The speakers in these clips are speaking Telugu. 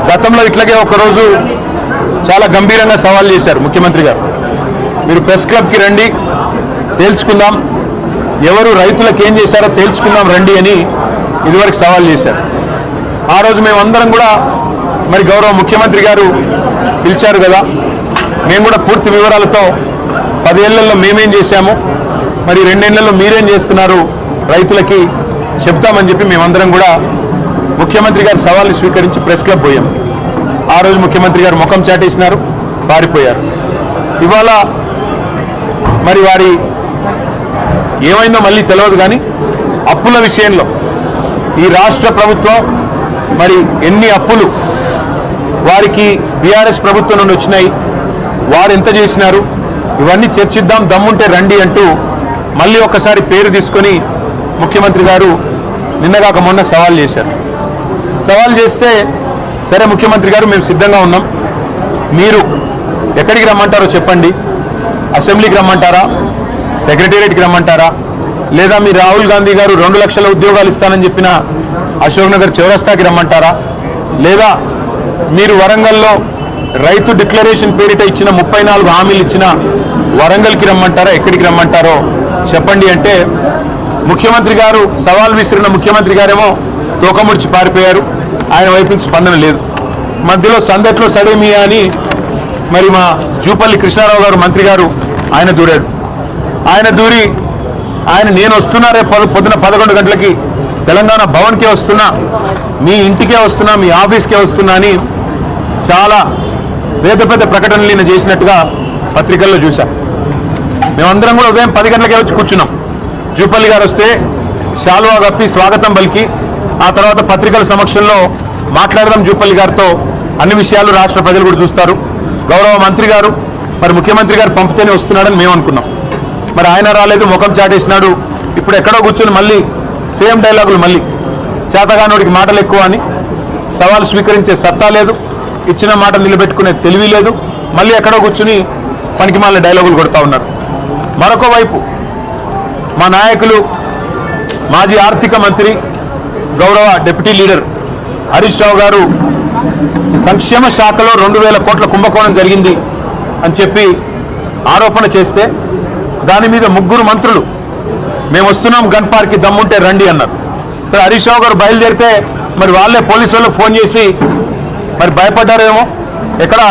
గతంలో ఇట్లాగే ఒకరోజు చాలా గంభీరంగా సవాల్ చేశారు ముఖ్యమంత్రి గారు. మీరు ప్రెస్ క్లబ్కి రండి, తేల్చుకుందాం, ఎవరు రైతులకు ఏం చేశారో తేల్చుకుందాం రండి అని ఇదివరకు సవాల్ చేశారు. ఆ రోజు మేమందరం కూడా మరి గౌరవ ముఖ్యమంత్రి గారు పిలిచారు కదా, మేము కూడా పూర్తి వివరాలతో 10 ఏళ్లలో మేమేం చేశాము, మరి 2 ఏళ్లలో మీరేం చేస్తున్నారు రైతులకి చెప్తామని చెప్పి మేమందరం కూడా ముఖ్యమంత్రి గారి సవాల్ని స్వీకరించి ప్రెస్ క్లబ్ పోయాం. ఆ రోజు ముఖ్యమంత్రి గారు ముఖం చాటేసినారు, పారిపోయారు. ఇవాళ మరి వారి ఏమైందో మళ్ళీ తెలియదు, కానీ అప్పుల విషయంలో ఈ రాష్ట్ర ప్రభుత్వం మరి ఎన్ని అప్పులు వారికి బీఆర్ఎస్ ప్రభుత్వం నుండి వచ్చినాయి, వారు ఎంత చేసినారు, ఇవన్నీ చర్చిద్దాం, దమ్ముంటే రండి అంటూ మళ్ళీ ఒకసారి పేరు తీసుకొని ముఖ్యమంత్రి గారు నిన్నగాక మొన్న సవాల్ చేశారు. సవాల్ చేస్తే సరే ముఖ్యమంత్రి గారు మేము సిద్ధంగా ఉన్నాం, మీరు ఎక్కడికి రమ్మంటారో చెప్పండి, అసెంబ్లీకి రమ్మంటారా, సెక్రటేరియట్కి రమ్మంటారా, లేదా మీ రాహుల్ గాంధీ గారు 2 లక్షల ఉద్యోగాలు ఇస్తానని చెప్పిన అశోక్ నగర్ చౌరస్తాకి రమ్మంటారా, లేదా మీరు వరంగల్లో రైతు డిక్లరేషన్ పేరిట ఇచ్చిన 34 హామీలు ఇచ్చిన వరంగల్కి రమ్మంటారా, ఎక్కడికి రమ్మంటారో చెప్పండి అంటే ముఖ్యమంత్రి గారు సవాల్ విసిరిన ముఖ్యమంత్రి గారేమో తోకముడిచి పారిపోయారు. ఆయన వైపు నుంచి స్పందన లేదు. మధ్యలో సందట్లో సడేమియా అని మరి మా జూపల్లి కృష్ణారావు గారు మంత్రి గారు ఆయన దూరాడు. ఆయన దూరి నేను వస్తున్నా, రేపు పొద్దున 11 గంటలకి తెలంగాణ భవన్కే వస్తున్నా, మీ ఇంటికే వస్తున్నా, మీ ఆఫీస్కే వస్తున్నా అని చాలా పెద్ద పెద్ద ప్రకటనలు ఈయన చేసినట్టుగా పత్రికల్లో చూశాం. మేమందరం కూడా ఉదయం 10 గంటలకే వచ్చి కూర్చున్నాం. జూపల్లి గారు వస్తే శాలువా కప్పి స్వాగతం పలికి ఆ తర్వాత పత్రికల సమక్షంలో మాట్లాడదాం జూపల్లి గారితో, అన్ని విషయాలు రాష్ట్ర ప్రజలు కూడా చూస్తారు. గౌరవ మంత్రి గారు మరి ముఖ్యమంత్రి గారు పంపితేనే వస్తున్నాడని మేము అనుకున్నాం. మరి ఆయన రాలేదు, ముఖం చాటేసినాడు. ఇప్పుడు ఎక్కడో కూర్చొని మళ్ళీ సేమ్ డైలాగులు, మళ్ళీ చేతగానోడికి మాటలు ఎక్కువ అని, సవాలు స్వీకరించే సత్తా లేదు, ఇచ్చిన మాట నిలబెట్టుకునే తెలివి లేదు, మళ్ళీ ఎక్కడో కూర్చుని పనికి మాలిన డైలాగులు కొడతా ఉన్నారు. మరొక వైపు మా నాయకులు మాజీ ఆర్థిక మంత్రి గౌరవ డిప్యూటీ లీడర్ హరీష్ రావు గారు సంక్షేమ శాఖలో 2000 కోట్ల కుంభకోణం జరిగింది అని చెప్పి ఆరోపణ చేస్తే దాని మీద 3 మంత్రులు మేము వస్తున్నాం గన్ పార్క్కి దమ్ముంటే రండి అన్నారు. హరీష్ రావు గారు బయలుదేరితే మరి వాళ్ళే పోలీసు వాళ్ళకి ఫోన్ చేసి మరి భయపడ్డారేమో. ఎక్కడ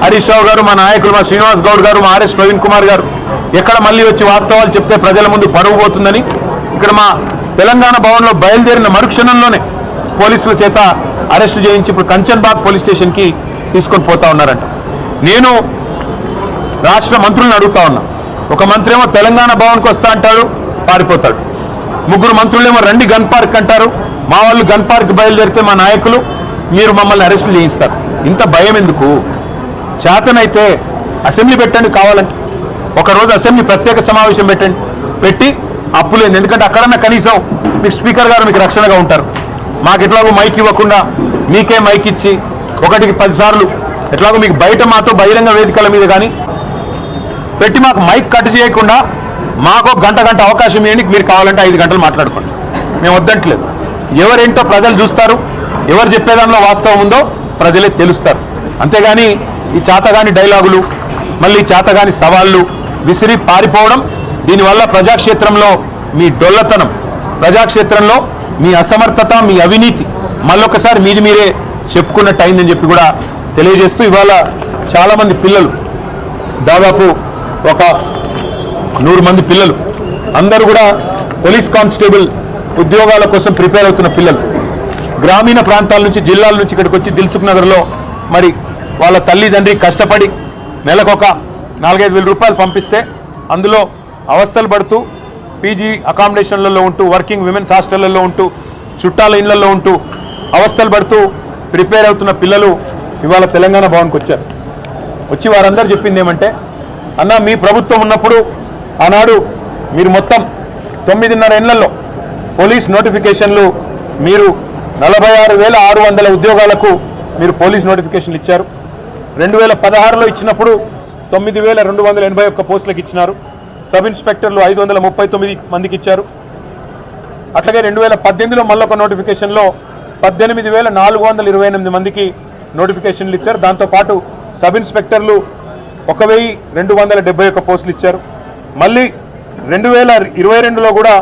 హరీష్ రావు గారు, మా నాయకులు మా శ్రీనివాస్ గౌడ్ గారు, మా ఆర్ఎస్ ప్రవీణ్ కుమార్ గారు ఎక్కడ మళ్ళీ వచ్చి వాస్తవాలు చెప్తే ప్రజల ముందు పరువు పోతుందని ఇక్కడ మా తెలంగాణ భవన్లో బయలుదేరిన మరుక్షణంలోనే పోలీసుల చేత అరెస్టు చేయించి ఇప్పుడు కంచన్బాగ్ పోలీస్ స్టేషన్కి తీసుకొని పోతా ఉన్నారంట. నేను రాష్ట్ర మంత్రులను అడుగుతా ఉన్నా, ఒక మంత్రి ఏమో తెలంగాణ భవన్కి వస్తా అంటాడు, పారిపోతాడు. 3 మంత్రులేమో రండి గన్ పార్క్ అంటారు. మా వాళ్ళు గన్ పార్క్ బయలుదేరితే మా నాయకులు మీరు మమ్మల్ని అరెస్టులు చేయిస్తారు. ఇంత భయం ఎందుకు? చేతనైతే అసెంబ్లీ పెట్టండి, కావాలంటే ఒకరోజు అసెంబ్లీ ప్రత్యేక సమావేశం పెట్టండి, పెట్టి అప్పులేదు. ఎందుకంటే అక్కడన్నా కనీసం మీకు స్పీకర్ గారు మీకు రక్షణగా ఉంటారు. మాకు ఎట్లాగో మైక్ ఇవ్వకుండా మీకే మైక్ ఇచ్చి 1కి 10 సార్లు ఎట్లాగో మీకు బయట మాతో బహిరంగ వేదికల మీద కానీ పెట్టి మాకు మైక్ కట్ చేయకుండా మాకు గంట అవకాశం ఇవ్వండి, మీరు కావాలంటే 5 గంటలు మాట్లాడుకోండి. మేము వద్దంటలేదు. ఎవరేంటో ప్రజలు చూస్తారు, ఎవరు చెప్పేదానిలో వాస్తవం ఉందో ప్రజలే తెలుస్తారు. అంతేగాని ఈ చేతగాని డైలాగులు, మళ్ళీ చేతగాని సవాళ్ళు విసిరి పారిపోవడం, దీనివల్ల ప్రజాక్షేత్రంలో మీ డొల్లతనం, ప్రజాక్షేత్రంలో మీ అసమర్థత, మీ అవినీతి మళ్ళొకసారి మీరే చెప్పుకున్నట్టు అయిందని చెప్పి కూడా తెలియజేస్తూ, ఇవాళ చాలామంది పిల్లలు, దాదాపు ఒక 100 మంది పిల్లలు అందరూ కూడా పోలీస్ కానిస్టేబుల్ ఉద్యోగాల కోసం ప్రిపేర్ అవుతున్న పిల్లలు గ్రామీణ ప్రాంతాల నుంచి, జిల్లాల నుంచి ఇక్కడికి వచ్చి దిల్సుఖ్ నగర్లో మరి వాళ్ళ తల్లిదండ్రి కష్టపడి నెలకొక 4-5 వేల రూపాయలు పంపిస్తే అందులో అవస్థలు పడుతూ పీజీ అకామిడేషన్లలో ఉంటూ, వర్కింగ్ విమెన్స్ హాస్టళ్లలో ఉంటూ, చుట్టాల ఇళ్లలో ఉంటూ అవస్థలు పడుతూ ప్రిపేర్ అవుతున్న పిల్లలు ఇవాళ తెలంగాణ భవన్కి వచ్చారు. వచ్చి వారందరూ చెప్పింది ఏమంటే, అన్న మీ ప్రభుత్వం ఉన్నప్పుడు ఆనాడు మీరు మొత్తం 9.5 ఏళ్లలో పోలీస్ నోటిఫికేషన్లు మీరు 46,600 ఉద్యోగాలకు మీరు పోలీస్ నోటిఫికేషన్లు ఇచ్చారు. 2016లో ఇచ్చినప్పుడు 9,281 పోస్టులకు ఇచ్చినారు. సబ్ ఇన్స్పెక్టర్లు 539 మందికి ఇచ్చారు. అట్లాగే 2018లో మళ్ళొక నోటిఫికేషన్లో 18,428 మందికి నోటిఫికేషన్లు ఇచ్చారు. దాంతోపాటు సబ్ ఇన్స్పెక్టర్లు 1271 పోస్టులు ఇచ్చారు. మళ్ళీ 2022లో కూడా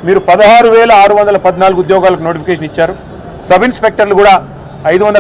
మీరు 16,614 ఉద్యోగాలకు నోటిఫికేషన్ ఇచ్చారు. సబ్ ఇన్స్పెక్టర్లు కూడా 500